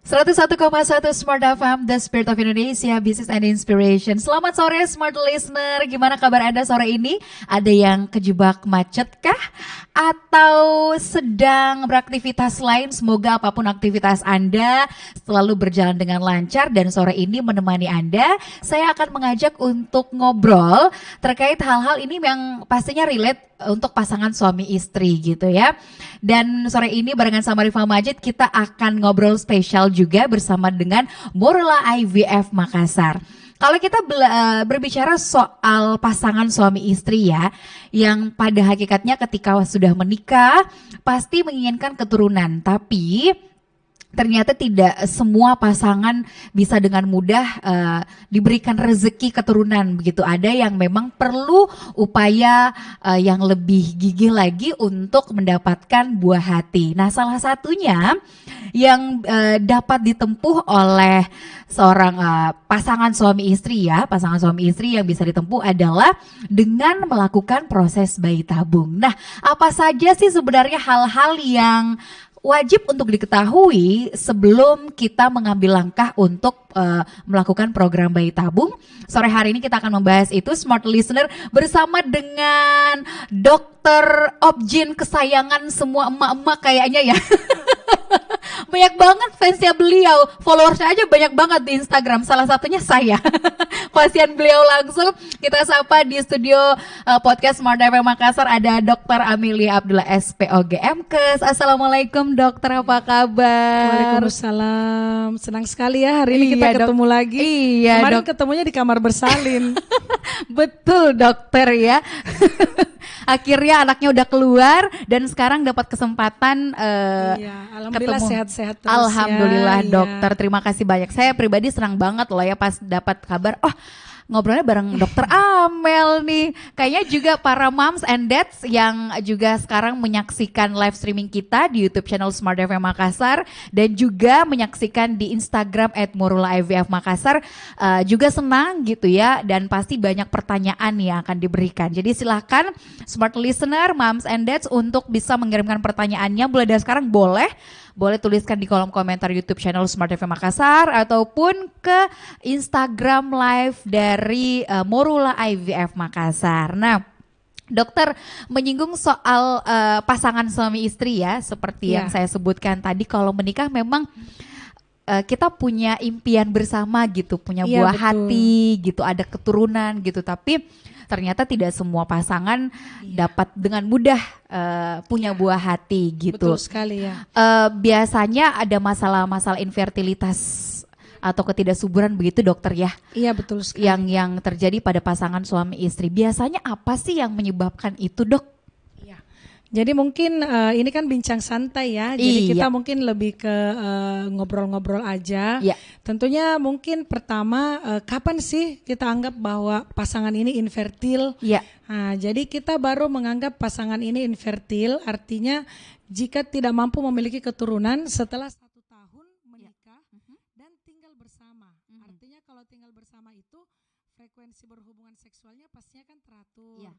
101,1 Smart FM, The Spirit of Indonesia, Business and Inspiration. Selamat sore Smart Listener, gimana kabar Anda sore ini? Ada yang kejebak macet kah? Atau sedang beraktivitas lain? Semoga apapun aktivitas Anda selalu berjalan dengan lancar. Dan sore ini menemani Anda, saya akan mengajak untuk ngobrol terkait hal-hal ini yang pastinya relate untuk pasangan suami istri gitu ya. Dan sore ini barengan sama Rifa Majid kita akan ngobrol spesial juga bersama dengan Morula IVF Makassar. Kalau kita berbicara soal pasangan suami istri ya, yang pada hakikatnya ketika sudah menikah pasti menginginkan keturunan, tapi ternyata tidak semua pasangan bisa dengan mudah diberikan rezeki keturunan begitu. Ada yang memang perlu upaya yang lebih gigih lagi untuk mendapatkan buah hati. Nah, salah satunya yang dapat ditempuh oleh seorang pasangan suami istri ya, pasangan suami istri yang bisa ditempuh adalah dengan melakukan proses bayi tabung. Nah, apa saja sih sebenarnya hal-hal yang wajib untuk diketahui sebelum kita mengambil langkah untuk melakukan program bayi tabung? Sore hari ini kita akan membahas itu, Smart Listener, bersama dengan Dokter Objin kesayangan semua emak-emak kayaknya ya. Banyak banget fansnya beliau, followersnya aja banyak banget di Instagram, salah satunya saya. Pasien beliau langsung kita sapa di studio podcast Smart FM Makassar ada Dr. Amelia Abdullah SPOG MKes. Assalamualaikum dokter, apa kabar? Waalaikumsalam, senang sekali ya hari ini kita ketemu lagi. Iya, kemarin ketemunya di kamar bersalin. Betul dokter ya. Akhirnya anaknya udah keluar dan sekarang dapat kesempatan alhamdulillah ketemu. Sehat-sehat terus. Alhamdulillah ya, dokter, terima kasih banyak. Saya pribadi senang banget loh ya pas dapat kabar, ngobrolnya bareng dokter Amel nih. Kayaknya juga para moms and dads yang juga sekarang menyaksikan live streaming kita di YouTube channel Smart FM Makassar dan juga menyaksikan di Instagram @morula_ivf Makassar juga senang gitu ya, dan pasti banyak pertanyaan yang akan diberikan. Jadi silahkan Smart Listener, moms and dads untuk bisa mengirimkan pertanyaannya mulai dari sekarang. Boleh tuliskan di kolom komentar YouTube channel Smart FM Makassar ataupun ke Instagram live dari Morula IVF Makassar. Nah, dokter menyinggung soal pasangan suami istri ya, seperti yang saya sebutkan tadi, kalau menikah memang kita punya impian bersama gitu, punya buah hati gitu, ada keturunan gitu, tapi ternyata tidak semua pasangan dapat dengan mudah punya buah hati gitu. Betul sekali ya. Biasanya ada masalah-masalah infertilitas atau ketidaksuburan begitu dokter ya? Iya betul sekali. Yang terjadi pada pasangan suami istri. Biasanya apa sih yang menyebabkan itu dok? Jadi mungkin ini kan bincang santai ya, jadi kita mungkin lebih ke ngobrol-ngobrol aja. Tentunya mungkin pertama kapan sih kita anggap bahwa pasangan ini infertil? Nah, jadi kita baru menganggap pasangan ini infertil artinya jika tidak mampu memiliki keturunan setelah 1 tahun menikah dan tinggal bersama. Artinya kalau tinggal bersama itu frekuensi berhubungan seksualnya pastinya kan teratur.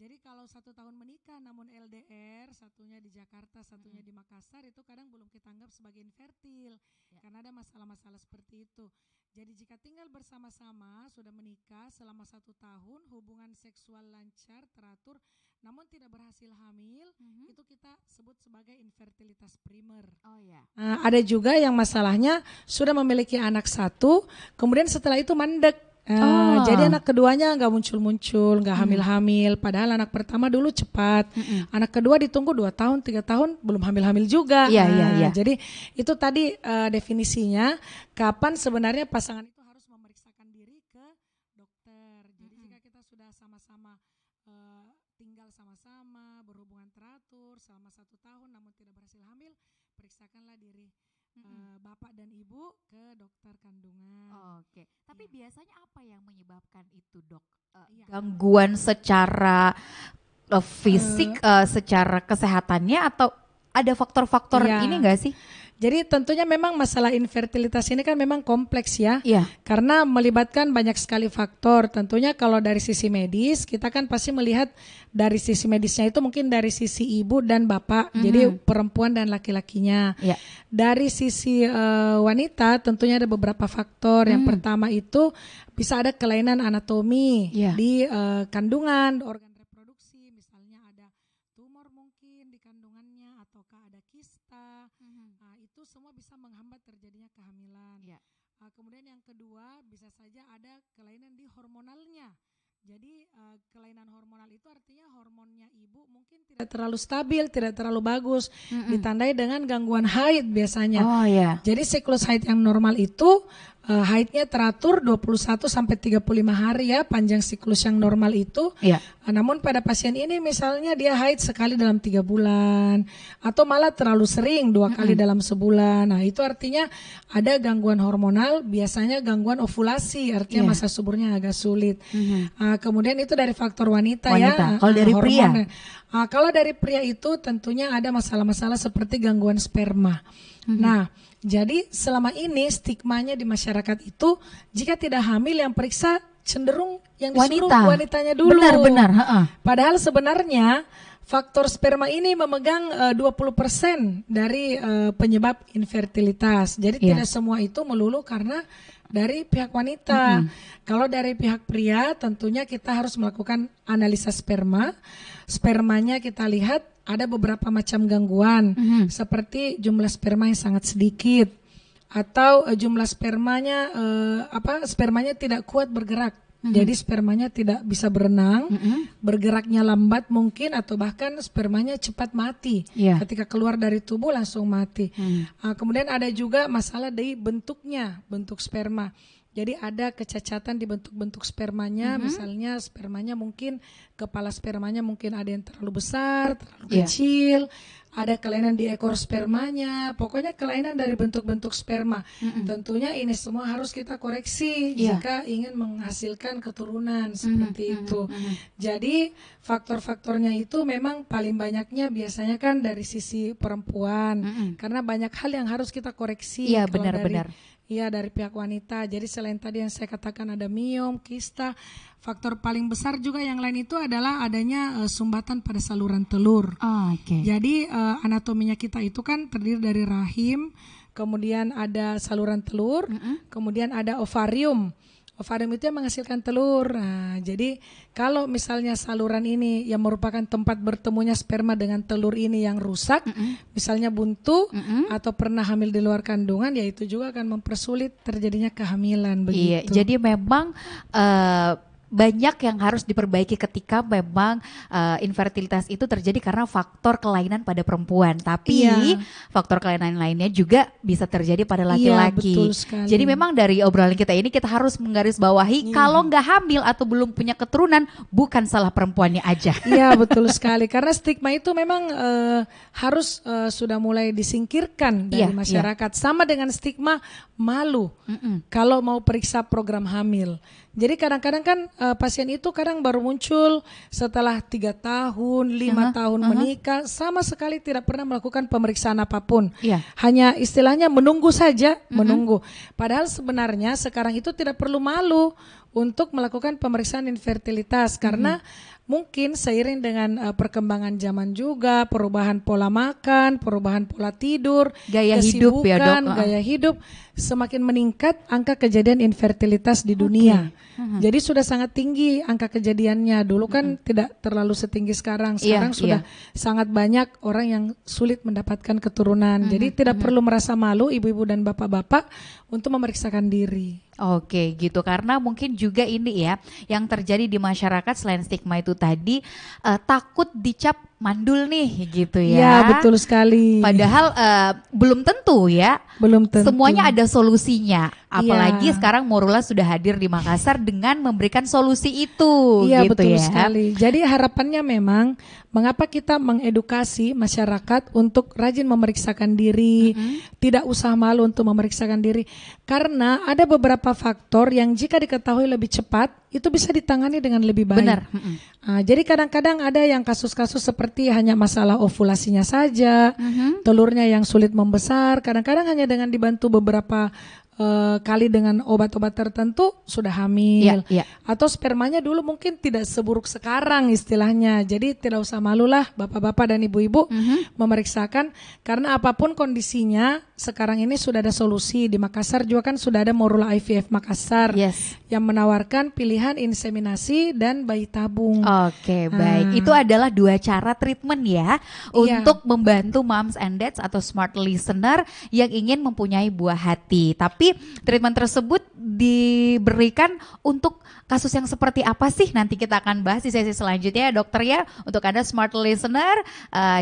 Jadi kalau 1 tahun menikah namun LDR, satunya di Jakarta, satunya di Makassar, itu kadang belum kita anggap sebagai infertil karena ada masalah-masalah seperti itu. Jadi jika tinggal bersama-sama, sudah menikah selama 1 tahun, hubungan seksual lancar, teratur, namun tidak berhasil hamil, itu kita sebut sebagai infertilitas primer. Ada juga yang masalahnya sudah memiliki anak 1, kemudian setelah itu mandek. Jadi anak keduanya nggak muncul-muncul, nggak hamil-hamil. Padahal anak pertama dulu cepat, anak kedua ditunggu 2 tahun, 3 tahun belum hamil-hamil juga. Jadi itu tadi definisinya kapan sebenarnya pasangan itu harus memeriksakan diri ke dokter. Jadi jika kita sudah sama-sama tinggal sama-sama, berhubungan teratur selama 1 tahun namun tidak berhasil hamil, periksakanlah diri bapak dan ibu ke dokter kandungan. Tapi biasanya apa yang menyebabkan itu dok? Gangguan secara fisik, secara kesehatannya, atau ada faktor-faktor ini enggak sih? Jadi tentunya memang masalah infertilitas ini kan memang kompleks ya. Karena melibatkan banyak sekali faktor. Tentunya kalau dari sisi medis, kita kan pasti melihat dari sisi medisnya itu mungkin dari sisi ibu dan bapak. Jadi perempuan dan laki-lakinya. Dari sisi wanita tentunya ada beberapa faktor. Yang pertama itu bisa ada kelainan anatomi di kandungan, organ reproduksi. Misalnya ada tumor mungkin di kandungannya ataukah ada kista. Itu semua bisa menghambat terjadinya kehamilan. Kemudian yang kedua bisa saja ada kelainan di hormonalnya. Jadi kelainan hormonal itu artinya hormonnya ibu mungkin tidak terlalu stabil, tidak terlalu bagus, ditandai dengan gangguan haid biasanya. Jadi siklus haid yang normal itu haidnya teratur 21 sampai 35 hari ya, panjang siklus yang normal itu. Namun pada pasien ini misalnya dia haid sekali dalam 3 bulan atau malah terlalu sering 2 kali dalam sebulan. Nah, itu artinya ada gangguan hormonal, biasanya gangguan ovulasi, artinya masa suburnya agak sulit. Kemudian itu dari faktor wanita. Ya. Kalau dari pria? Kalau dari pria itu tentunya ada masalah-masalah seperti gangguan sperma. Nah, jadi selama ini stigmanya di masyarakat itu jika tidak hamil yang periksa cenderung yang disuruh wanitanya dulu. Benar. Padahal sebenarnya faktor sperma ini memegang 20% dari penyebab infertilitas. Jadi tidak semua itu melulu karena dari pihak wanita. Kalau dari pihak pria tentunya kita harus melakukan analisa sperma. Spermanya kita lihat ada beberapa macam gangguan seperti jumlah sperma yang sangat sedikit atau jumlah spermanya spermanya tidak kuat bergerak. Jadi spermanya tidak bisa berenang, bergeraknya lambat mungkin atau bahkan spermanya cepat mati. Ketika keluar dari tubuh langsung mati. Kemudian ada juga masalah di bentuknya, bentuk sperma. Jadi ada kecacatan di bentuk-bentuk spermanya, misalnya spermanya mungkin, kepala spermanya mungkin ada yang terlalu besar, terlalu kecil, ada kelainan di ekor spermanya, pokoknya kelainan dari bentuk-bentuk sperma. Tentunya ini semua harus kita koreksi jika ingin menghasilkan keturunan seperti itu. Jadi faktor-faktornya itu memang paling banyaknya biasanya kan dari sisi perempuan, karena banyak hal yang harus kita koreksi. Iya, benar-benar. Iya, dari pihak wanita. Jadi selain tadi yang saya katakan ada miom, kista, faktor paling besar juga yang lain itu adalah adanya sumbatan pada saluran telur. Jadi anatominya kita itu kan terdiri dari rahim, kemudian ada saluran telur, kemudian ada ovarium. Ovarium itu yang menghasilkan telur. Nah, jadi kalau misalnya saluran ini yang merupakan tempat bertemunya sperma dengan telur ini yang rusak, misalnya buntu atau pernah hamil di luar kandungan, ya itu juga akan mempersulit terjadinya kehamilan begitu. Iya, jadi memang banyak yang harus diperbaiki ketika memang infertilitas itu terjadi karena faktor kelainan pada perempuan. Tapi faktor kelainan lainnya juga bisa terjadi pada laki-laki. Betul sekali. Jadi memang dari obrolan kita ini kita harus menggarisbawahi kalau nggak hamil atau belum punya keturunan bukan salah perempuannya aja. Iya, betul sekali. Karena stigma itu memang harus sudah mulai disingkirkan dari masyarakat. Sama dengan stigma malu kalau mau periksa program hamil. Jadi kadang-kadang kan pasien itu kadang baru muncul setelah 3 tahun, 5 tahun menikah, sama sekali tidak pernah melakukan pemeriksaan apapun. Hanya istilahnya menunggu saja, menunggu. Padahal sebenarnya sekarang itu tidak perlu malu untuk melakukan pemeriksaan infertilitas karena mungkin seiring dengan perkembangan zaman juga, perubahan pola makan, perubahan pola tidur, gaya hidup ya dok, gaya hidup, semakin meningkat angka kejadian infertilitas di dunia. Jadi sudah sangat tinggi angka kejadiannya. Dulu kan tidak terlalu setinggi sekarang. Sekarang sudah sangat banyak orang yang sulit mendapatkan keturunan. Jadi tidak perlu merasa malu ibu-ibu dan bapak-bapak untuk memeriksakan diri. Oke gitu, karena mungkin juga ini ya yang terjadi di masyarakat selain stigma itu tadi takut dicap mandul nih gitu ya. Ya betul sekali. Padahal belum tentu ya. Belum tentu. Semuanya ada solusinya. Apalagi sekarang Morula sudah hadir di Makassar dengan memberikan solusi itu. Iya gitu betul ya. sekali. Jadi harapannya memang mengapa kita mengedukasi masyarakat untuk rajin memeriksakan diri, tidak usah malu untuk memeriksakan diri. Karena ada beberapa faktor yang jika diketahui lebih cepat itu bisa ditangani dengan lebih baik. Benar. Jadi kadang-kadang ada yang kasus-kasus seperti hanya masalah ovulasinya saja, telurnya yang sulit membesar, kadang-kadang hanya dengan dibantu beberapa kali dengan obat-obat tertentu sudah hamil, atau spermanya dulu mungkin tidak seburuk sekarang istilahnya. Jadi tidak usah malulah bapak-bapak dan ibu-ibu memeriksakan, karena apapun kondisinya sekarang ini sudah ada solusi. Di Makassar juga kan sudah ada Morula IVF Makassar yang menawarkan pilihan inseminasi dan bayi tabung. Oke, baik. Itu adalah 2 cara treatment ya untuk membantu moms and dads atau smart listener yang ingin mempunyai buah hati. Tapi treatment tersebut diberikan untuk kasus yang seperti apa sih? Nanti kita akan bahas di sesi selanjutnya ya dokter ya. Untuk Anda smart listener,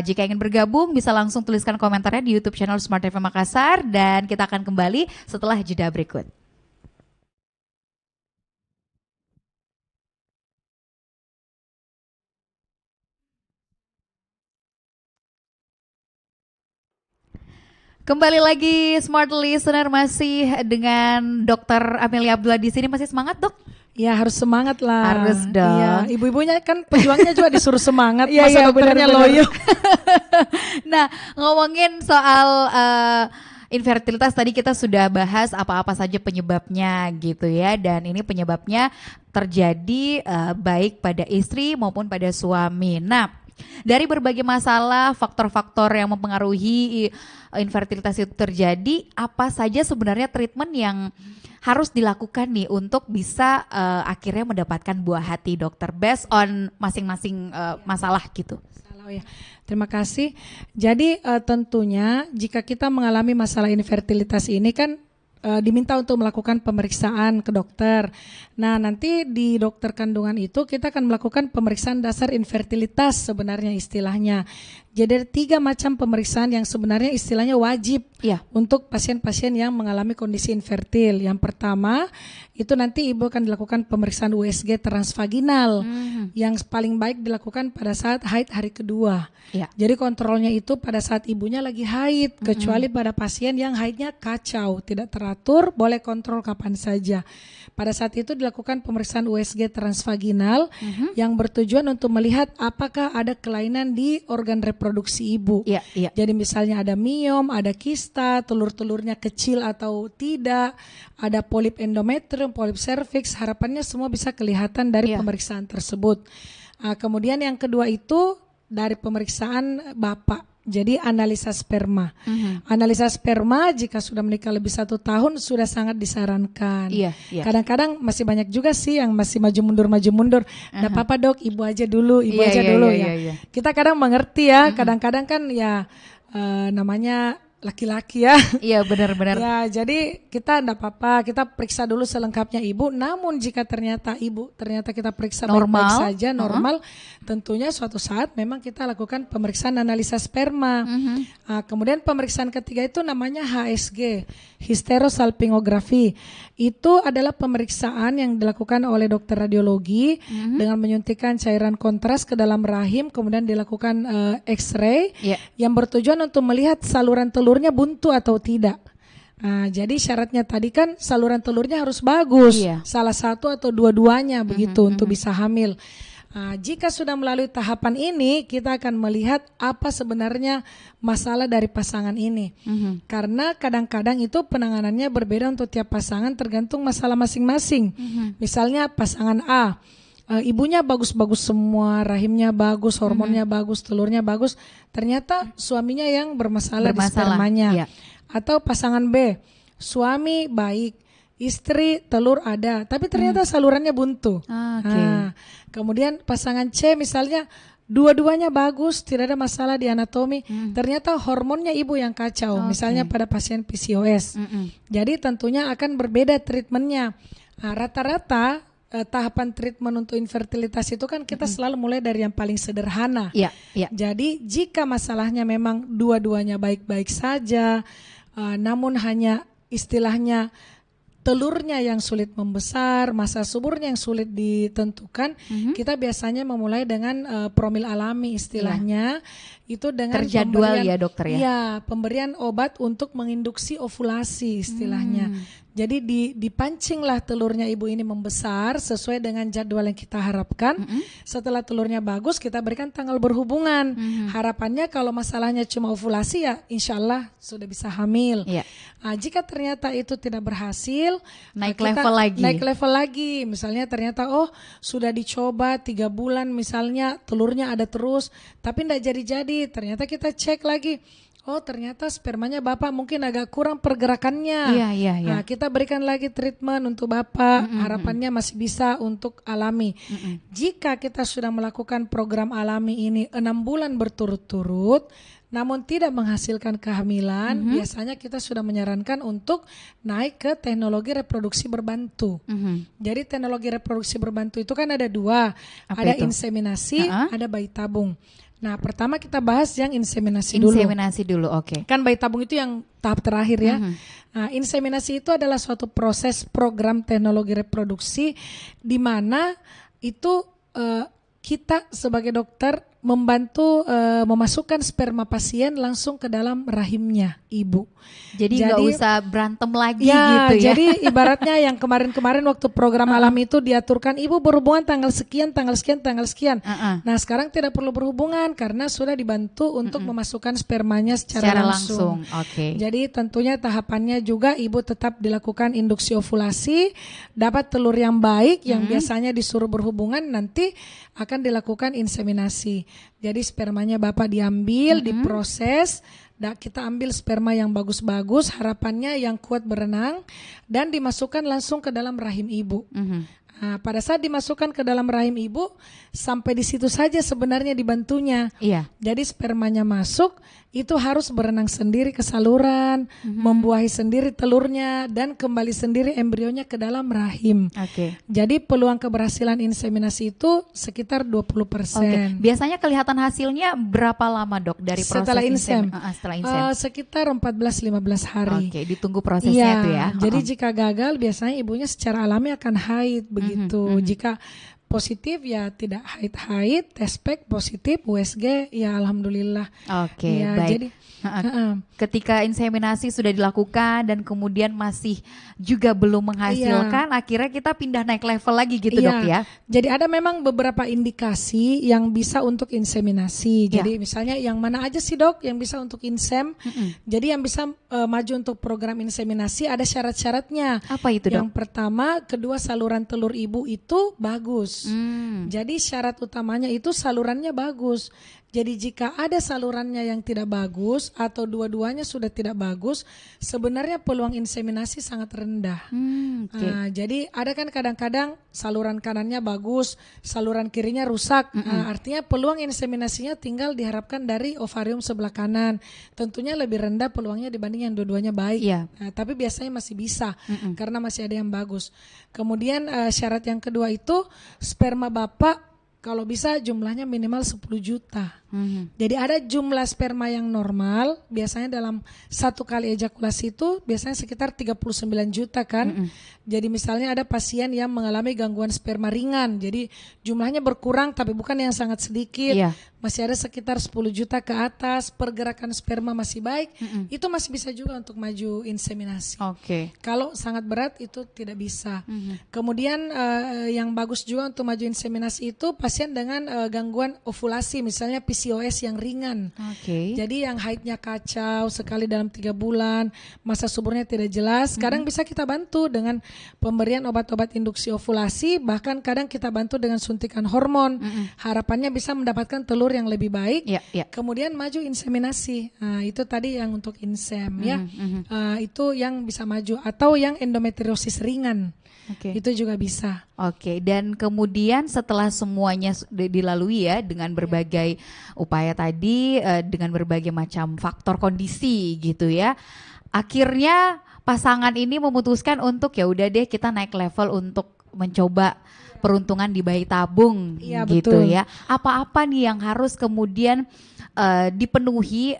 jika ingin bergabung bisa langsung tuliskan komentarnya di YouTube channel Smart FM Makassar, dan kita akan kembali setelah jeda berikut. Kembali lagi smart listener, masih dengan Dr. Amelia Abdullah di sini. Masih semangat, Dok? Ya, harus semangat lah. Harus dong. Ya, ibu-ibunya kan pejuangnya juga disuruh semangat. Masa dokternya loyo. Nah, ngomongin soal infertilitas tadi kita sudah bahas apa-apa saja penyebabnya gitu ya, dan ini penyebabnya terjadi baik pada istri maupun pada suami. Nah, dari berbagai masalah, faktor-faktor yang mempengaruhi infertilitas itu terjadi, apa saja sebenarnya treatment yang harus dilakukan nih untuk bisa akhirnya mendapatkan buah hati, dokter, based on masing-masing masalah gitu? Ya, terima kasih. Jadi tentunya jika kita mengalami masalah infertilitas ini kan diminta untuk melakukan pemeriksaan ke dokter. Nah, nanti di dokter kandungan itu kita akan melakukan pemeriksaan dasar infertilitas sebenarnya istilahnya. Jadi ada 3 macam pemeriksaan yang sebenarnya istilahnya wajib untuk pasien-pasien yang mengalami kondisi infertil. Yang pertama itu nanti ibu akan dilakukan pemeriksaan USG transvaginal yang paling baik dilakukan pada saat haid hari kedua. Jadi kontrolnya itu pada saat ibunya lagi haid, kecuali pada pasien yang haidnya kacau, tidak teratur, boleh kontrol kapan saja. Pada saat itu dilakukan pemeriksaan USG transvaginal yang bertujuan untuk melihat apakah ada kelainan di organ reproduksi ibu. Jadi misalnya ada miom, ada kista, telur-telurnya kecil atau tidak, ada polip endometrium, polip cervix, harapannya semua bisa kelihatan dari pemeriksaan tersebut. Kemudian yang kedua itu dari pemeriksaan bapak. Jadi analisa sperma. Analisa sperma jika sudah menikah lebih 1 tahun sudah sangat disarankan. Kadang-kadang masih banyak juga sih yang masih maju mundur. Nggak apa-apa dok, ibu aja dulu, Kita kadang mengerti ya, kadang-kadang kan ya namanya laki-laki ya. Iya, benar-benar. Ya, jadi kita enggak apa-apa, kita periksa dulu selengkapnya ibu. Namun jika ternyata kita periksa baik-baik saja, normal, tentunya suatu saat memang kita lakukan pemeriksaan analisa sperma. Kemudian pemeriksaan ketiga itu namanya HSG, hysterosalpingografi. Itu adalah pemeriksaan yang dilakukan oleh dokter radiologi dengan menyuntikkan cairan kontras ke dalam rahim, kemudian dilakukan X-ray yang bertujuan untuk melihat saluran telurnya buntu atau tidak. Jadi syaratnya tadi kan saluran telurnya harus bagus, salah satu atau dua-duanya begitu untuk bisa hamil. Jika sudah melalui tahapan ini, kita akan melihat apa sebenarnya masalah dari pasangan ini. Karena kadang-kadang itu penanganannya berbeda untuk tiap pasangan tergantung masalah masing-masing. Misalnya pasangan A, ibunya bagus-bagus semua, rahimnya bagus, hormonnya bagus, telurnya bagus. Ternyata suaminya yang bermasalah di spermanya. Atau pasangan B, suami baik, istri telur ada, tapi ternyata salurannya buntu. Kemudian pasangan C misalnya dua-duanya bagus, tidak ada masalah di anatomi, ternyata hormonnya ibu yang kacau, misalnya pada pasien PCOS. Jadi tentunya akan berbeda treatmentnya. Rata-rata tahapan treatment untuk infertilitas itu kan kita selalu mulai dari yang paling sederhana. Jadi jika masalahnya memang dua-duanya baik-baik saja, namun hanya istilahnya telurnya yang sulit membesar, masa suburnya yang sulit ditentukan, kita biasanya memulai dengan promil alami istilahnya, itu dengan terjadwal ya dokter ya? Iya, pemberian obat untuk menginduksi ovulasi istilahnya. Jadi dipancinglah telurnya ibu ini membesar sesuai dengan jadwal yang kita harapkan. Setelah telurnya bagus, kita berikan tanggal berhubungan. Harapannya kalau masalahnya cuma ovulasi ya insya Allah sudah bisa hamil. Nah, jika ternyata itu tidak berhasil, naik level lagi. Misalnya ternyata sudah dicoba 3 bulan misalnya telurnya ada terus, tapi tidak jadi-jadi. Ternyata kita cek lagi. Ternyata spermanya Bapak mungkin agak kurang pergerakannya. Nah, kita berikan lagi treatment untuk Bapak. Harapannya masih bisa untuk alami. Jika kita sudah melakukan program alami ini 6 bulan berturut-turut, namun tidak menghasilkan kehamilan, biasanya kita sudah menyarankan untuk naik ke teknologi reproduksi berbantu. Jadi teknologi reproduksi berbantu itu kan ada 2, ada inseminasi, ada bayi tabung. Nah, pertama kita bahas yang inseminasi dulu. Inseminasi dulu, oke. Kan bayi tabung itu yang tahap terakhir ya. Nah, inseminasi itu adalah suatu proses program teknologi reproduksi di mana itu kita sebagai dokter membantu memasukkan sperma pasien langsung ke dalam rahimnya ibu. Jadi nggak usah berantem lagi gitu ya. Jadi ibaratnya yang kemarin-kemarin waktu program alami itu diaturkan ibu berhubungan tanggal sekian. Nah, sekarang tidak perlu berhubungan karena sudah dibantu untuk memasukkan spermanya secara langsung. Jadi tentunya tahapannya juga ibu tetap dilakukan induksi ovulasi, dapat telur yang baik yang biasanya disuruh berhubungan, nanti akan dilakukan inseminasi. Jadi spermanya Bapak diambil, diproses, kita ambil sperma yang bagus-bagus, harapannya yang kuat berenang, dan dimasukkan langsung ke dalam rahim ibu. Nah, pada saat dimasukkan ke dalam rahim ibu, sampai di situ saja sebenarnya dibantunya. Jadi spermanya masuk, itu harus berenang sendiri ke saluran, membuahi sendiri telurnya, dan kembali sendiri embrionya ke dalam rahim. Jadi peluang keberhasilan inseminasi itu sekitar 20%. Biasanya kelihatan hasilnya berapa lama dok dari proses setelah insem? Setelah insem? Sekitar 14-15 hari. Ditunggu prosesnya itu ya. Jadi jika gagal biasanya ibunya secara alami akan haid begitu. Jika positif ya tidak haid, test pack positif, USG ya alhamdulillah. Ya, baik. Jadi ketika inseminasi sudah dilakukan dan kemudian masih juga belum menghasilkan, akhirnya kita pindah naik level lagi gitu dok ya. Jadi ada memang beberapa indikasi yang bisa untuk inseminasi. Jadi misalnya yang mana aja sih dok yang bisa untuk insem? Jadi yang bisa maju untuk program inseminasi ada syarat-syaratnya. Apa itu dok? Yang pertama, kedua saluran telur ibu itu bagus. Jadi syarat utamanya itu salurannya bagus. Jadi jika ada salurannya yang tidak bagus atau dua-duanya sudah tidak bagus, sebenarnya peluang inseminasi sangat rendah. Jadi ada kan kadang-kadang saluran kanannya bagus, saluran kirinya rusak. Artinya peluang inseminasinya tinggal diharapkan dari ovarium sebelah kanan. Tentunya lebih rendah peluangnya dibanding yang dua-duanya baik. Tapi biasanya masih bisa karena masih ada yang bagus. Kemudian syarat yang kedua itu sperma Bapak kalau bisa jumlahnya minimal 10 juta. Jadi ada jumlah sperma yang normal, biasanya dalam satu kali ejakulasi itu biasanya sekitar 39 juta kan. Jadi misalnya ada pasien yang mengalami gangguan sperma ringan, jadi jumlahnya berkurang tapi bukan yang sangat sedikit. Masih ada sekitar 10 juta ke atas, pergerakan sperma masih baik, itu masih bisa juga untuk maju inseminasi. Kalau sangat berat itu tidak bisa. Kemudian yang bagus juga untuk maju inseminasi itu pasien dengan gangguan ovulasi, misalnya PCOS yang ringan. Jadi yang haidnya kacau sekali dalam 3 bulan, masa suburnya tidak jelas, kadang bisa kita bantu dengan pemberian obat-obat induksi ovulasi, bahkan kadang kita bantu dengan suntikan hormon. Harapannya bisa mendapatkan telur yang lebih baik. Kemudian maju inseminasi. Nah, itu tadi yang untuk insem itu yang bisa maju, atau yang endometriosis ringan. Itu juga bisa. Dan kemudian setelah semuanya dilalui ya dengan berbagai upaya tadi, dengan berbagai macam faktor kondisi gitu ya, akhirnya pasangan ini memutuskan untuk ya udah deh kita naik level untuk mencoba peruntungan di bayi tabung gitu. Betul. Ya. Apa-apa nih yang harus kemudian dipenuhi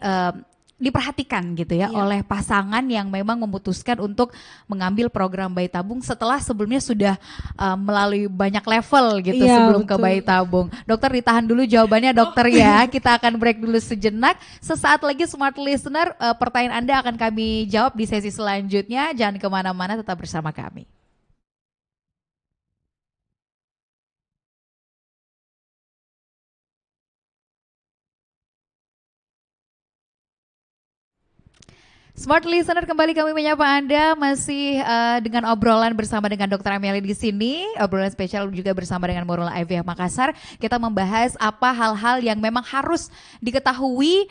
diperhatikan gitu ya oleh pasangan yang memang memutuskan untuk mengambil program bayi tabung setelah sebelumnya sudah melalui banyak level gitu sebelum ke bayi tabung. Dokter ditahan dulu jawabannya dokter ya. Kita akan break dulu sejenak. Sesaat lagi Smart Listener, pertanyaan Anda akan kami jawab di sesi selanjutnya. Jangan kemana-mana, tetap bersama kami. Smart Listener, kembali kami menyapa Anda masih dengan obrolan bersama dengan Dr. Amelia di sini, obrolan spesial juga bersama dengan Moral IVF Makassar. Kita membahas apa hal-hal yang memang harus diketahui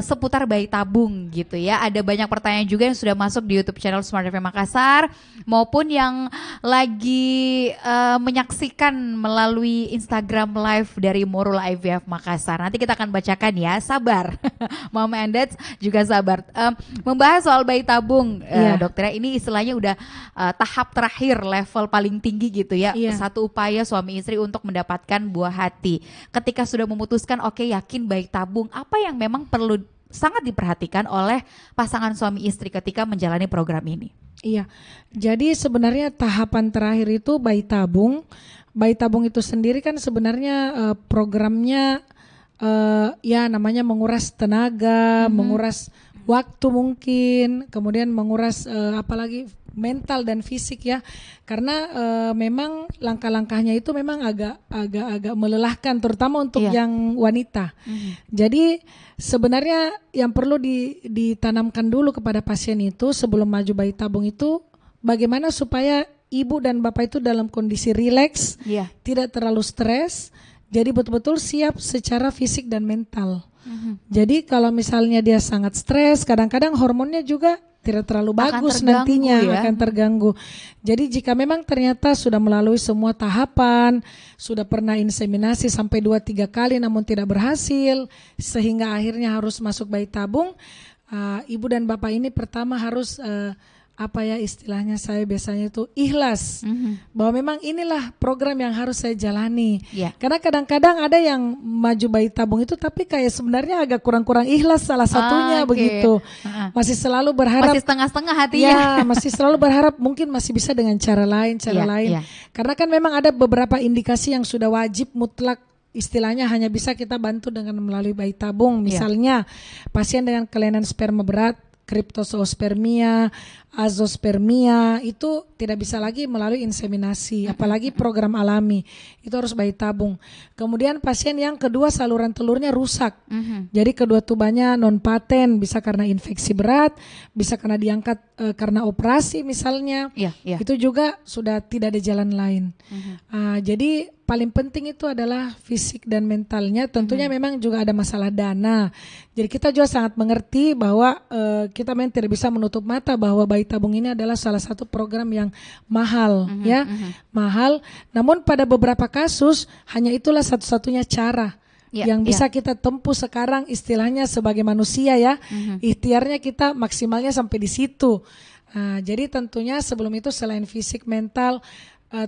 seputar bayi tabung gitu ya. Ada banyak pertanyaan juga yang sudah masuk di YouTube channel Smart IVF Makassar maupun yang lagi menyaksikan melalui Instagram Live dari Moral IVF Makassar. Nanti kita akan bacakan ya, sabar. Mama and Dad juga sabar. Membahas soal bayi tabung, dokter, ini istilahnya udah tahap terakhir, level paling tinggi gitu ya. Satu upaya suami istri untuk mendapatkan buah hati. Ketika sudah memutuskan, oke, yakin bayi tabung, apa yang memang perlu sangat diperhatikan oleh pasangan suami istri ketika menjalani program ini? Iya, jadi sebenarnya tahapan terakhir itu bayi tabung. Bayi tabung itu sendiri kan sebenarnya programnya ya namanya menguras tenaga, menguras waktu mungkin, kemudian menguras apalagi mental dan fisik ya, karena memang langkah-langkahnya itu memang agak melelahkan, terutama untuk yang wanita. Jadi sebenarnya yang perlu ditanamkan dulu kepada pasien itu sebelum maju bayi tabung itu, bagaimana supaya ibu dan bapak itu dalam kondisi rileks, tidak terlalu stres, jadi betul-betul siap secara fisik dan mental. Jadi kalau misalnya dia sangat stres, kadang-kadang hormonnya juga tidak terlalu bagus nantinya, akan terganggu. Jadi jika memang ternyata sudah melalui semua tahapan, sudah pernah inseminasi sampai 2-3 kali namun tidak berhasil, sehingga akhirnya harus masuk bayi tabung, ibu dan bapak ini pertama harus apa ya istilahnya, saya biasanya itu ikhlas, bahwa memang inilah program yang harus saya jalani. Karena kadang-kadang ada yang maju bayi tabung itu tapi kayak sebenarnya agak kurang-kurang ikhlas salah satunya begitu. Masih selalu berharap, masih setengah-setengah hatinya. Ya, masih selalu berharap mungkin masih bisa dengan cara lain. Karena kan memang ada beberapa indikasi yang sudah wajib mutlak, istilahnya hanya bisa kita bantu dengan melalui bayi tabung. Misalnya pasien dengan kelainan sperma berat, kriptozoospermia, azospermia, itu tidak bisa lagi melalui inseminasi, apalagi program alami, itu harus bayi tabung. Kemudian pasien yang kedua saluran telurnya rusak, jadi kedua tubannya non paten, bisa karena infeksi berat, bisa karena diangkat karena operasi misalnya, itu juga sudah tidak ada jalan lain. Jadi paling penting itu adalah fisik dan mentalnya. Tentunya memang juga ada masalah dana. Jadi kita juga sangat mengerti bahwa kita memang tidak bisa menutup mata bahwa bayi tabung ini adalah salah satu program yang mahal, mahal. Namun pada beberapa kasus hanya itulah satu-satunya cara yang bisa kita tempuh sekarang, istilahnya sebagai manusia ya. Ikhtiarnya kita maksimalnya sampai di situ. Jadi tentunya sebelum itu selain fisik, mental,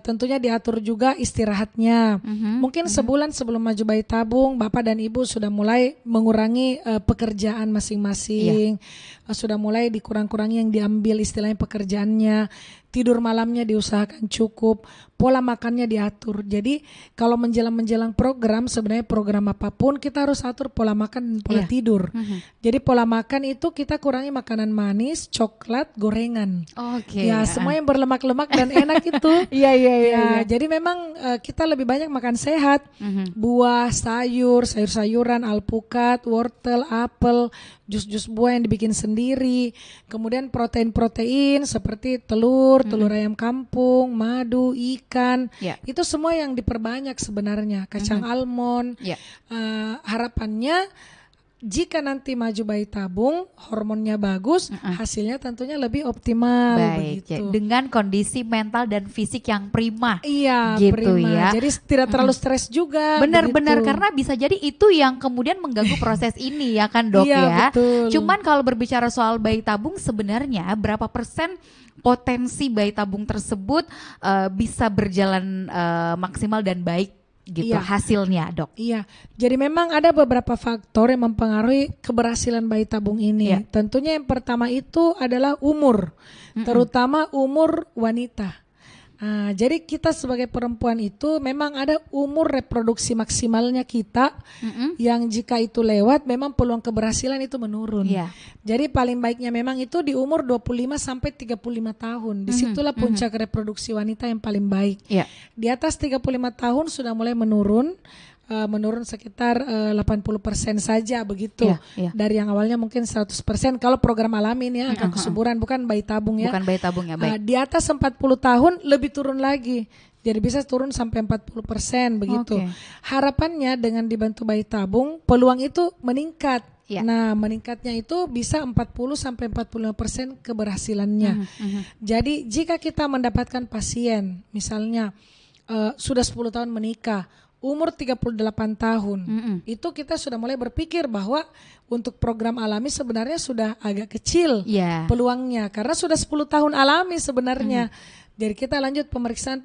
tentunya diatur juga istirahatnya. Mungkin sebulan sebelum maju bayi tabung, bapak dan ibu sudah mulai mengurangi pekerjaan masing-masing, sudah mulai dikurang-kurangi yang diambil istilahnya pekerjaannya, tidur malamnya diusahakan cukup, pola makannya diatur. Jadi kalau menjelang program, sebenarnya program apapun kita harus atur pola makan dan pola tidur. Jadi pola makan itu kita kurangi makanan manis, coklat, gorengan. Semua yang berlemak-lemak dan enak itu. Jadi memang kita lebih banyak makan sehat, buah, sayur-sayuran, alpukat, wortel, apel, jus-jus buah yang dibikin sendiri. Kemudian protein-protein seperti telur ayam kampung, madu, ikan, itu semua yang diperbanyak sebenarnya, kacang almond. Harapannya jika nanti maju bayi tabung, hormonnya bagus, hasilnya tentunya lebih optimal. Begitu. Dengan kondisi mental dan fisik yang prima. Gitu prima. Jadi tidak terlalu stres juga. Benar-benar, karena bisa jadi itu yang kemudian mengganggu proses ini ya kan dok ya. Betul. Cuman kalau berbicara soal bayi tabung, sebenarnya berapa persen potensi bayi tabung tersebut bisa berjalan maksimal dan baik gitu hasilnya, Dok? Iya, jadi memang ada beberapa faktor yang mempengaruhi keberhasilan bayi tabung ini. Tentunya yang pertama itu adalah umur, terutama umur wanita. Jadi kita sebagai perempuan itu memang ada umur reproduksi maksimalnya kita yang jika itu lewat memang peluang keberhasilan itu menurun. Jadi paling baiknya memang itu di umur 25 sampai 35 tahun. Disitulah puncak reproduksi wanita yang paling baik. Di atas 35 tahun sudah mulai menurun sekitar 80% saja begitu. Dari yang awalnya mungkin 100% kalau program alami ya, angka kesuburan bukan bayi tabung ya. Bukan bayi tabung ya, baik. Di atas 40 tahun lebih turun lagi. Jadi bisa turun sampai 40% begitu. Harapannya dengan dibantu bayi tabung peluang itu meningkat. Nah, meningkatnya itu bisa 40 sampai 45% keberhasilannya. Jadi jika kita mendapatkan pasien misalnya sudah 10 tahun menikah, umur 38 tahun, itu kita sudah mulai berpikir bahwa untuk program alami sebenarnya sudah agak kecil peluangnya karena sudah 10 tahun alami sebenarnya. Jadi kita lanjut pemeriksaan.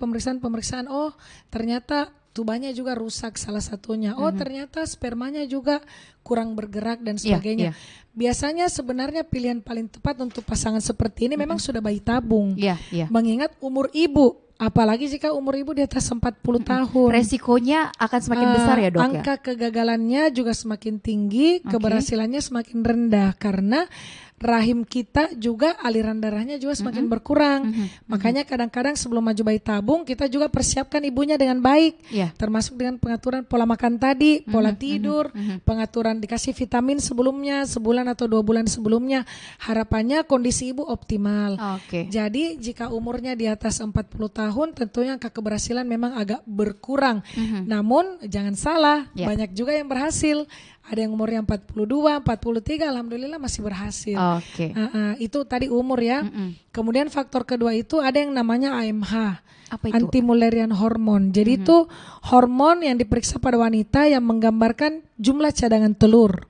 Oh, ternyata tubannya juga rusak salah satunya. Oh, ternyata spermanya juga kurang bergerak dan sebagainya. Biasanya sebenarnya pilihan paling tepat untuk pasangan seperti ini memang sudah bayi tabung. Mengingat umur ibu, apalagi jika umur ibu di atas 40 tahun. Resikonya akan semakin besar ya, Dok? Angka kegagalannya juga semakin tinggi, keberhasilannya semakin rendah karena rahim kita juga aliran darahnya juga semakin berkurang. Makanya kadang-kadang sebelum maju bayi tabung kita juga persiapkan ibunya dengan baik, termasuk dengan pengaturan pola makan tadi, pola tidur, pengaturan dikasih vitamin sebelumnya, sebulan atau 2 bulan sebelumnya. Harapannya kondisi ibu optimal. Jadi jika umurnya di atas 40 tahun tentunya angka keberhasilan memang agak berkurang. Namun jangan salah, banyak juga yang berhasil. Ada yang umurnya 42, 43, alhamdulillah masih berhasil. Itu tadi umur ya. Kemudian faktor kedua itu ada yang namanya AMH. Apa itu? Anti-Mullerian hormone. Jadi itu hormon yang diperiksa pada wanita yang menggambarkan jumlah cadangan telur.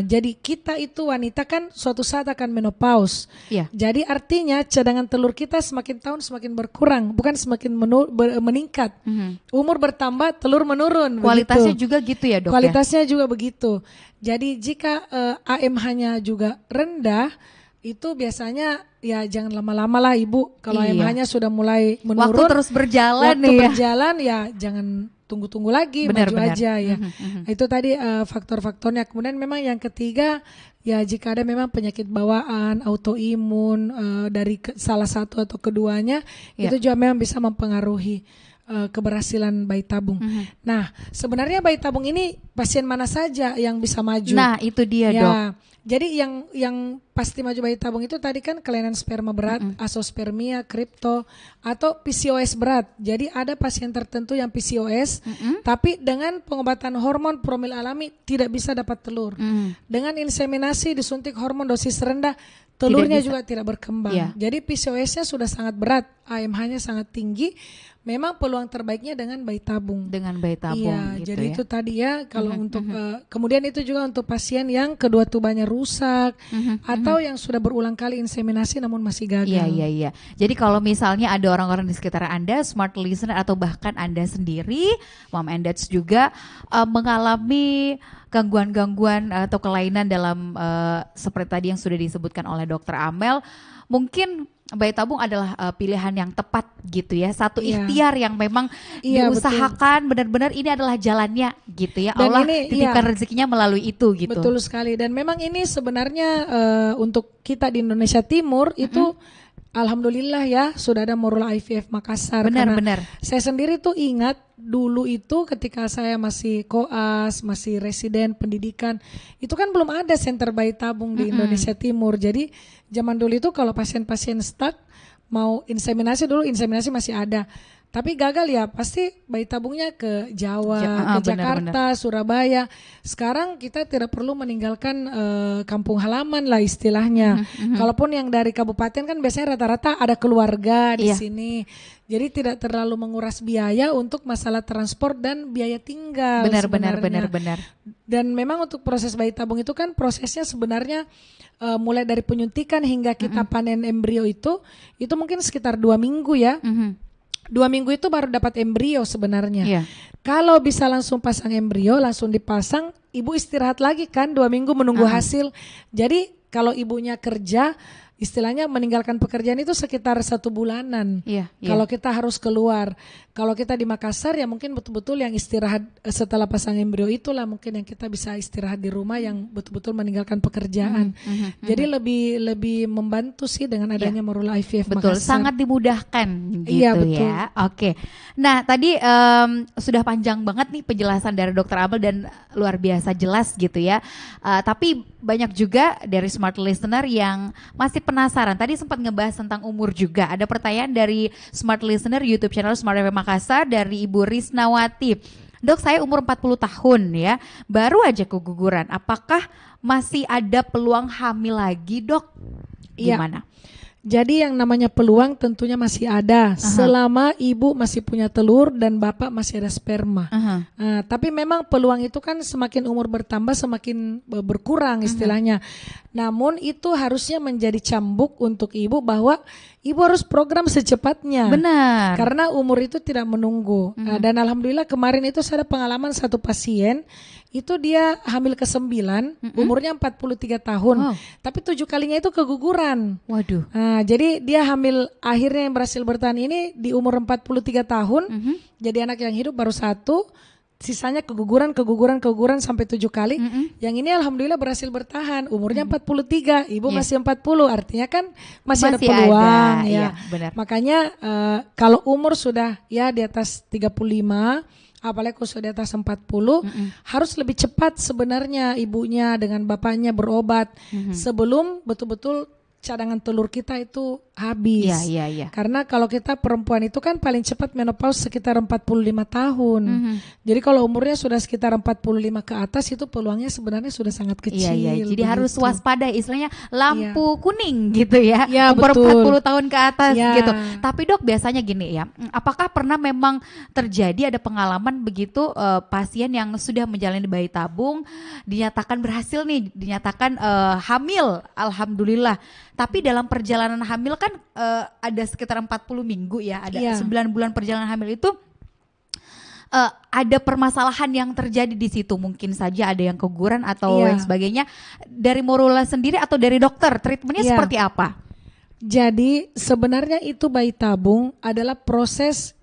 Jadi kita itu wanita kan suatu saat akan menopause. Jadi artinya cadangan telur kita semakin tahun semakin berkurang, bukan semakin meningkat. Umur bertambah, telur menurun. Kualitasnya juga gitu ya, Dok? Kualitasnya juga begitu. Jadi jika AMH-nya juga rendah, itu biasanya ya jangan lama-lama lah ibu. Kalau AMH-nya sudah mulai menurun, waktu terus berjalan ya jangan tunggu-tunggu lagi, maju aja ya. Itu tadi faktor-faktornya. Kemudian memang yang ketiga ya jika ada memang penyakit bawaan, autoimun dari salah satu atau keduanya, itu juga memang bisa mempengaruhi keberhasilan bayi tabung. Nah, sebenarnya bayi tabung ini pasien mana saja yang bisa maju? Nah, itu dia, Dok. Jadi yang pasti maju bayi tabung itu tadi kan kelainan sperma berat, asospermia, kripto, atau PCOS berat. Jadi ada pasien tertentu yang PCOS, tapi dengan pengobatan hormon promil alami tidak bisa dapat telur. Dengan inseminasi disuntik hormon dosis rendah, telurnya juga tidak berkembang. Jadi PCOS-nya sudah sangat berat, AMH-nya sangat tinggi. Memang peluang terbaiknya dengan bayi tabung. Dengan bayi tabung gitu jadi ya. itu tadi ya kalau untuk kemudian itu juga untuk pasien yang kedua tubannya rusak atau yang sudah berulang kali inseminasi namun masih gagal. Iya. Jadi kalau misalnya ada orang-orang di sekitar Anda, smart listener atau bahkan Anda sendiri, mom and dads juga mengalami gangguan-gangguan atau kelainan dalam seperti tadi yang sudah disebutkan oleh Dr. Amel, mungkin bayi tabung adalah pilihan yang tepat gitu ya. Satu ikhtiar yang memang diusahakan benar-benar ini adalah jalannya gitu ya. Dan Allah titipkan rezekinya melalui itu gitu. Betul sekali. Dan memang ini sebenarnya untuk kita di Indonesia Timur itu alhamdulillah ya sudah ada Morula IVF Makassar. Benar. Saya sendiri tuh ingat dulu itu ketika saya masih koas, masih residen pendidikan, itu kan belum ada senter bayi tabung di Indonesia Timur. Jadi zaman dulu itu kalau pasien-pasien stuck mau inseminasi dulu, inseminasi masih ada. Tapi gagal ya pasti bayi tabungnya ke Jawa, ke Jakarta, Surabaya. Sekarang kita tidak perlu meninggalkan kampung halaman lah istilahnya. Kalaupun yang dari kabupaten kan biasanya rata-rata ada keluarga di sini. Jadi tidak terlalu menguras biaya untuk masalah transport dan biaya tinggal. Benar. Dan memang untuk proses bayi tabung itu kan prosesnya sebenarnya mulai dari penyuntikan hingga kita panen embrio itu mungkin sekitar 2 minggu ya. 2 minggu itu baru dapat embrio sebenarnya. Iya. Kalau bisa langsung pasang embrio, langsung dipasang, ibu istirahat lagi kan 2 minggu menunggu hasil. Jadi kalau ibunya kerja, istilahnya meninggalkan pekerjaan itu sekitar 1 bulanan. Iya, Kalau kita harus keluar. Kalau kita di Makassar ya mungkin betul-betul yang istirahat setelah pasang embrio itulah mungkin yang kita bisa istirahat di rumah yang betul-betul meninggalkan pekerjaan. Jadi lebih membantu sih dengan adanya Morula IVF betul, Makassar. sangat dimudahkan gitu Iya, betul. ya. Oke. Nah, tadi sudah panjang banget nih penjelasan dari Dokter Amel dan luar biasa jelas gitu ya. Tapi banyak juga dari smart listener yang masih penasaran. Tadi sempat ngebahas tentang umur juga. Ada pertanyaan dari smart listener YouTube channel Smart FM Makassar dari Ibu Risnawati. Dok, saya umur 40 tahun ya, baru aja keguguran. Apakah masih ada peluang hamil lagi, Dok? Gimana? Jadi yang namanya peluang tentunya masih ada selama ibu masih punya telur dan bapak masih ada sperma. Tapi memang peluang itu kan semakin umur bertambah semakin berkurang istilahnya. Namun itu harusnya menjadi cambuk untuk ibu bahwa ibu harus program secepatnya. Benar. Karena umur itu tidak menunggu. Dan alhamdulillah kemarin itu saya ada pengalaman satu pasien itu dia hamil ke-9, umurnya 43 tahun. Tapi 7 kalinya itu keguguran. Waduh. Jadi dia hamil akhirnya yang berhasil bertahan ini di umur 43 tahun. Jadi anak yang hidup baru 1. Sisanya keguguran sampai 7 kali. Yang ini alhamdulillah berhasil bertahan. Umurnya 43, ibu masih 40. Artinya kan masih ada peluang ya. Iya, benar. Makanya kalau umur sudah ya di atas 35, apalagi kalau sudah di atas 40, harus lebih cepat sebenarnya ibunya dengan bapaknya berobat sebelum betul-betul cadangan telur kita itu habis. Iya. Karena kalau kita perempuan itu kan paling cepat menopause sekitar 45 tahun. Jadi kalau umurnya sudah sekitar 45 ke atas itu peluangnya sebenarnya sudah sangat kecil. Iya. Jadi harus waspada, istilahnya lampu kuning gitu ya. Umur betul. 40 tahun ke atas gitu. Tapi Dok, biasanya gini ya, apakah pernah memang terjadi ada pengalaman begitu pasien yang sudah menjalani bayi tabung dinyatakan berhasil nih, dinyatakan hamil, alhamdulillah. Tapi dalam perjalanan hamil kan ada sekitar 40 minggu ya, ada 9 bulan perjalanan hamil itu ada permasalahan yang terjadi di situ, mungkin saja ada yang keguguran atau yang sebagainya. Dari Morula sendiri atau dari dokter, treatmentnya seperti apa? Jadi sebenarnya itu bayi tabung adalah proses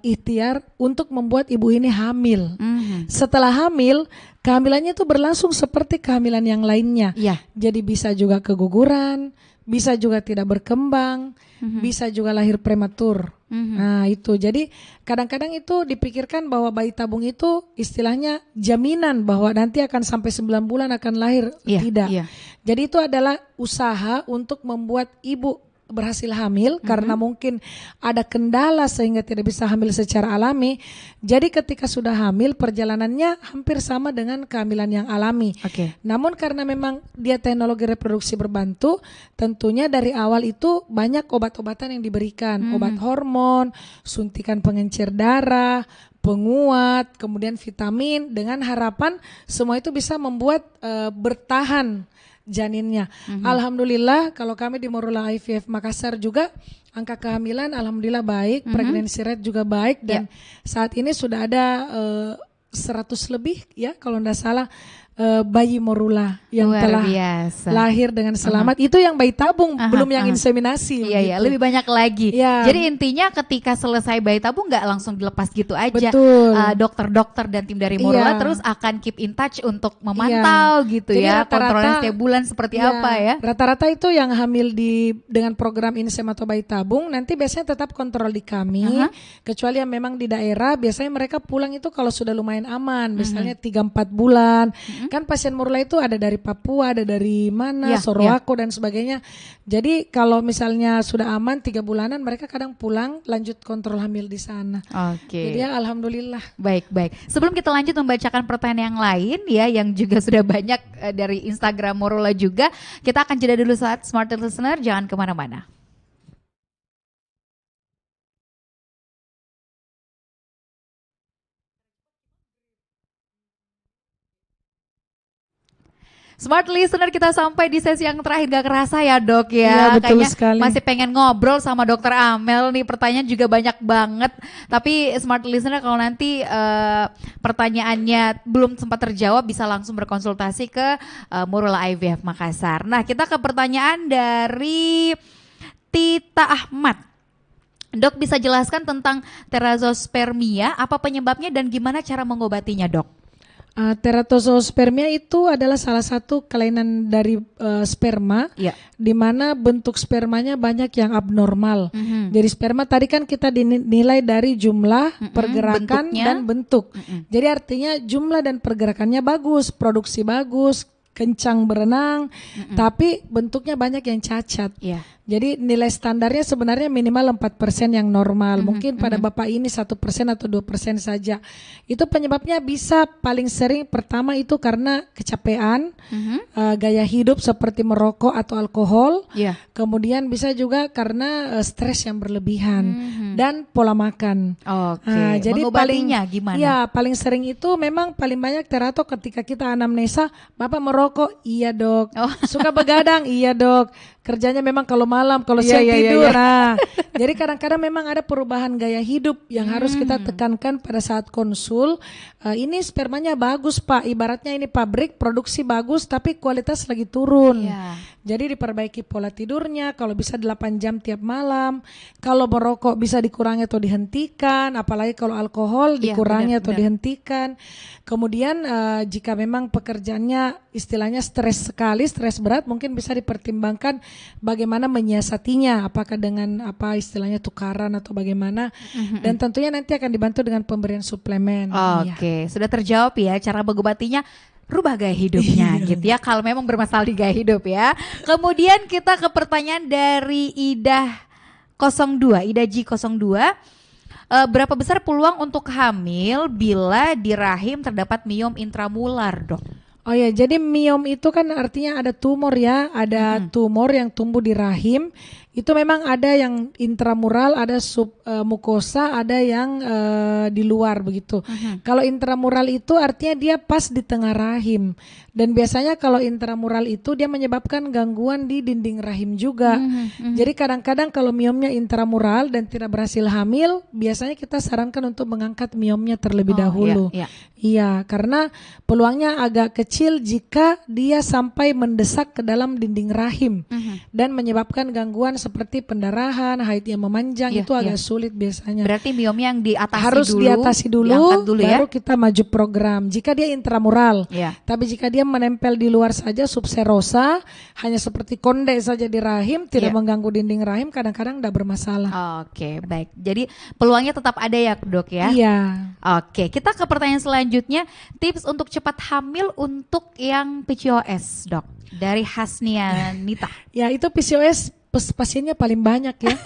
ikhtiar untuk membuat ibu ini hamil. Setelah hamil, kehamilannya itu berlangsung seperti kehamilan yang lainnya. Jadi bisa juga keguguran, bisa juga tidak berkembang, bisa juga lahir prematur. Nah itu, jadi kadang-kadang itu dipikirkan bahwa bayi tabung itu istilahnya jaminan bahwa nanti akan sampai 9 bulan akan lahir. Tidak. Jadi itu adalah usaha untuk membuat ibu berhasil hamil karena mungkin ada kendala sehingga tidak bisa hamil secara alami. Jadi ketika sudah hamil perjalanannya hampir sama dengan kehamilan yang alami. Namun karena memang dia teknologi reproduksi berbantu, tentunya dari awal itu banyak obat-obatan yang diberikan, obat hormon, suntikan pengencer darah, penguat, kemudian vitamin, dengan harapan semua itu bisa membuat bertahan janinnya. Alhamdulillah kalau kami di Morula IVF Makassar juga angka kehamilan alhamdulillah baik, pregnancy rate juga baik, dan saat ini sudah ada 100 lebih ya kalau tidak salah bayi Morula yang telah lahir dengan selamat. Itu yang bayi tabung, belum yang inseminasi. Iya, lebih banyak lagi. Jadi intinya ketika selesai bayi tabung nggak langsung dilepas gitu aja. Dokter-dokter dan tim dari Morula terus akan keep in touch untuk memantau gitu. Jadi ya, kontrolnya setiap bulan seperti apa ya. Rata-rata itu yang hamil dengan program insem atau bayi tabung nanti biasanya tetap kontrol di kami. Kecuali yang memang di daerah biasanya mereka pulang itu kalau sudah lumayan aman, misalnya 3-4 bulan. Kan pasien Morula itu ada dari Papua, ada dari mana, Sorowako dan sebagainya. Jadi kalau misalnya sudah aman 3 bulanan, mereka kadang pulang lanjut kontrol hamil di sana. Jadi ya alhamdulillah. Baik. Sebelum kita lanjut membacakan pertanyaan yang lain ya, yang juga sudah banyak dari Instagram Morula juga, kita akan jeda dulu saat Smart Listener, jangan kemana-mana. Smart listener, kita sampai di sesi yang terakhir, gak kerasa ya dok ya. Iya, betul kayaknya sekali. Masih pengen ngobrol sama dokter Amel nih, pertanyaan juga banyak banget. Tapi smart listener kalau nanti pertanyaannya belum sempat terjawab bisa langsung berkonsultasi ke Morula IVF Makassar. Nah kita ke pertanyaan dari Tita Ahmad. Dok bisa jelaskan tentang teratospermia, apa penyebabnya dan gimana cara mengobatinya dok? Teratospermia itu adalah salah satu kelainan dari sperma, di mana bentuk spermanya banyak yang abnormal. Jadi sperma tadi kan kita dinilai dari jumlah, pergerakan, bentuknya, dan bentuk. Jadi artinya jumlah dan pergerakannya bagus, produksi bagus, kencang berenang, tapi bentuknya banyak yang cacat. Jadi nilai standarnya sebenarnya minimal 4% yang normal. Mungkin pada Bapak ini 1% atau 2% saja. Itu penyebabnya bisa paling sering pertama itu karena kecapean, gaya hidup seperti merokok atau alkohol. Kemudian bisa juga karena stres yang berlebihan dan pola makan. Jadi mengobatinya gimana? Ya, paling sering itu memang paling banyak terato ketika kita anamnesa, Bapak merokok? Iya dok. Suka begadang? Iya dok. Kerjanya memang kalau malam, kalau siang tidur. Nah, jadi kadang-kadang memang ada perubahan gaya hidup yang harus kita tekankan pada saat konsul. Ini spermanya bagus Pak, ibaratnya ini pabrik produksi bagus tapi kualitas lagi turun. Jadi diperbaiki pola tidurnya, kalau bisa 8 jam tiap malam. Kalau merokok bisa dikurangi atau dihentikan, apalagi kalau alkohol dikurangi atau dihentikan. Kemudian jika memang pekerjaannya istilahnya stres sekali, stres berat, mungkin bisa dipertimbangkan bagaimana menyiasatinya, apakah dengan apa istilahnya tukaran atau bagaimana. Dan tentunya nanti akan dibantu dengan pemberian suplemen. Sudah terjawab ya cara mengobatinya. Rubah gaya hidupnya gitu ya, kalau memang bermasalah di gaya hidup ya. Kemudian kita ke pertanyaan dari Ida G02. Berapa besar peluang untuk hamil bila di rahim terdapat miom intramular dok? Oh ya, jadi miom itu kan artinya ada tumor ya, ada tumor yang tumbuh di rahim. Itu memang ada yang intramural, ada submukosa, ada yang di luar begitu. Kalau intramural itu artinya dia pas di tengah rahim. Dan biasanya kalau intramural itu dia menyebabkan gangguan di dinding rahim juga. Jadi kadang-kadang kalau miomnya intramural dan tidak berhasil hamil, biasanya kita sarankan untuk mengangkat miomnya terlebih dahulu. Iya, karena peluangnya agak kecil jika dia sampai mendesak ke dalam dinding rahim dan menyebabkan gangguan seperti pendarahan, haid yang memanjang, itu agak sulit biasanya. Berarti miomnya yang diatasi harus dulu, diatasi dulu baru kita maju program. Jika dia intramural, tapi jika dia menempel di luar saja subserosa, hanya seperti konde saja di rahim, tidak mengganggu dinding rahim, kadang-kadang tidak bermasalah. Oke, baik. Jadi peluangnya tetap ada ya dok ya? Iya. Oke, kita ke pertanyaan selanjutnya. Tips untuk cepat hamil untuk yang PCOS dok, dari Hasnia Nita. Ya itu PCOS pasiennya paling banyak ya.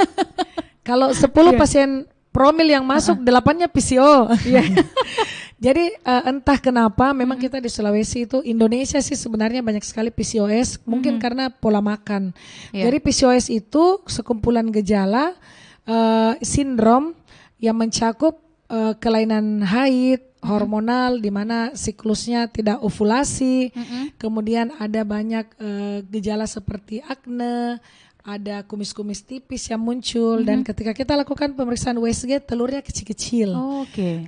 Kalau 10 pasien promil yang masuk, 8-nya PCO. Jadi entah kenapa memang kita di Sulawesi itu, Indonesia sih sebenarnya banyak sekali PCOS, mungkin karena pola makan. Jadi PCOS itu sekumpulan gejala sindrom yang mencakup kelainan haid, hormonal di mana siklusnya tidak ovulasi. Kemudian ada banyak gejala seperti akne, ada kumis-kumis tipis yang muncul, dan ketika kita lakukan pemeriksaan USG telurnya kecil-kecil.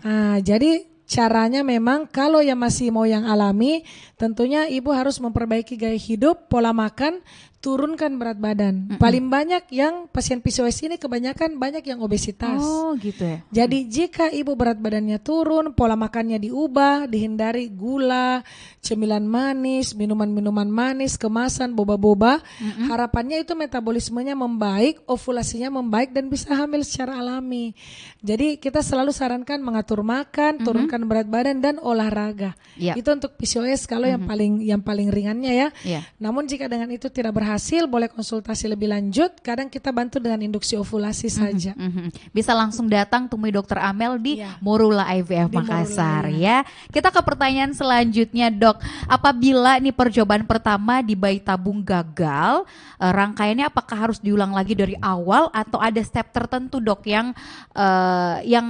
Nah, jadi caranya memang kalau yang masih mau yang alami, tentunya ibu harus memperbaiki gaya hidup, pola makan, turunkan berat badan. Paling banyak yang pasien PCOS ini kebanyakan banyak yang obesitas. Gitu ya. Jadi jika ibu berat badannya turun, pola makannya diubah, dihindari gula, cemilan manis, minuman-minuman manis, kemasan, boba-boba, harapannya itu metabolismenya membaik, ovulasinya membaik dan bisa hamil secara alami. Jadi kita selalu sarankan mengatur makan, turunkan berat badan dan olahraga. Itu untuk PCOS kalau yang paling ringannya ya. Namun jika dengan itu tidak berhasil, boleh konsultasi lebih lanjut. Kadang kita bantu dengan induksi ovulasi saja. Bisa langsung datang temui Dokter Amel di Morula IVF Makassar ya. Kita ke pertanyaan selanjutnya dok. Apabila nih percobaan pertama di bayi tabung gagal, rangkaiannya apakah harus diulang lagi dari awal atau ada step tertentu dok yang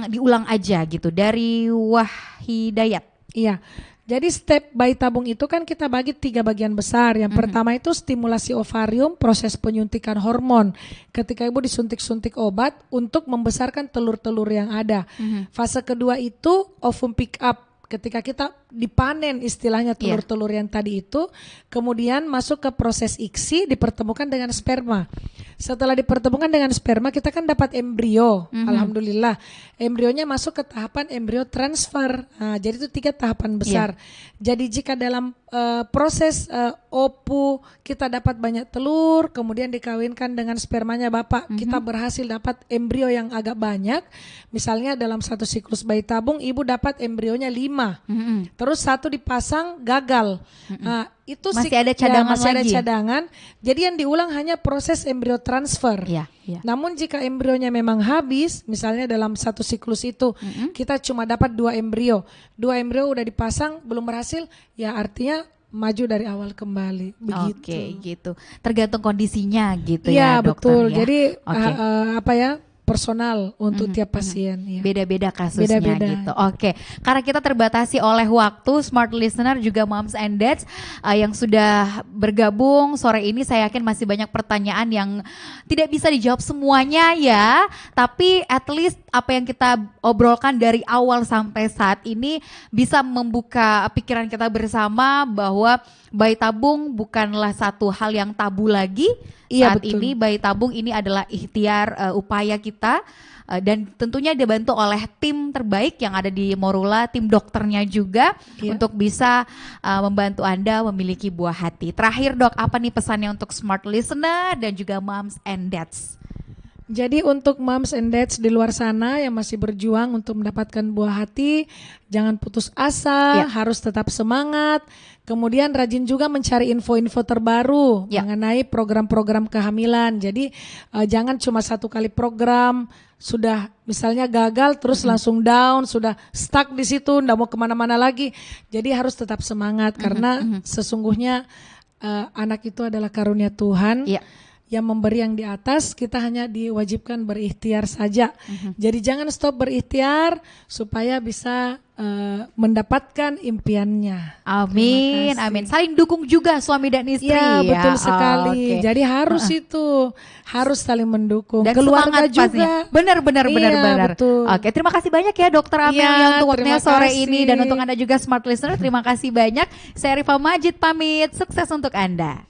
diulang aja gitu? Dari Wahidayat. Iya. Jadi step bayi tabung itu kan kita bagi 3 bagian besar. Yang pertama itu stimulasi ovarium, proses penyuntikan hormon. Ketika ibu disuntik-suntik obat untuk membesarkan telur-telur yang ada. Fase kedua itu ovum pick up. Ketika kita dipanen istilahnya telur-telur yang tadi itu, kemudian masuk ke proses ICSI, dipertemukan dengan sperma. Setelah dipertemukan dengan sperma, kita kan dapat embrio. Alhamdulillah, embrionya masuk ke tahapan embrio transfer. Nah, jadi itu 3 tahapan besar. Jadi jika dalam proses OPU kita dapat banyak telur, kemudian dikawinkan dengan spermanya bapak, kita berhasil dapat embrio yang agak banyak. Misalnya dalam satu siklus bayi tabung, ibu dapat embrionya 5. Terus 1 dipasang gagal. Itu masih ada cadangan masih ada lagi. cadangan. Jadi yang diulang hanya proses embrio transfer. Namun jika embrionya memang habis, misalnya dalam satu siklus itu kita cuma dapat 2 embrio. 2 embrio udah dipasang belum berhasil, ya artinya maju dari awal kembali. Begitu. Oke, gitu. Tergantung kondisinya gitu ya, dokter. Betul. Ya. Jadi personal untuk tiap pasien. Ya. Beda-beda kasusnya gitu. Oke, karena kita terbatasi oleh waktu, smart listener juga moms and dads yang sudah bergabung sore ini, saya yakin masih banyak pertanyaan yang tidak bisa dijawab semuanya ya. Tapi at least apa yang kita obrolkan dari awal sampai saat ini bisa membuka pikiran kita bersama bahwa bayi tabung bukanlah satu hal yang tabu lagi. Saat betul. ini bayi tabung ini adalah ikhtiar upaya kita dan tentunya dibantu oleh tim terbaik yang ada di Morula, tim dokternya juga untuk bisa membantu Anda memiliki buah hati. Terakhir dok, apa nih pesannya untuk smart listener dan juga moms and dads? Jadi untuk moms and dads di luar sana yang masih berjuang untuk mendapatkan buah hati, jangan putus asa, harus tetap semangat. Kemudian rajin juga mencari info-info terbaru mengenai program-program kehamilan. Jadi jangan cuma 1 kali program, sudah misalnya gagal terus langsung down, sudah stuck di situ, nggak mau kemana-mana lagi. Jadi harus tetap semangat karena sesungguhnya anak itu adalah karunia Tuhan. Yang memberi yang di atas, kita hanya diwajibkan berikhtiar saja. Jadi jangan stop berikhtiar supaya bisa mendapatkan impiannya. Amin, amin. Saling dukung juga suami dan istri. Ya, betul sekali. Jadi harus harus saling mendukung. Dan keluarga juga. juga. Benar. Betul. Oke, terima kasih banyak ya Dokter Amel untuk waktunya sore ini dan untuk Anda juga smart listener. Terima kasih banyak. Saya Rifa Majid pamit. Sukses untuk Anda.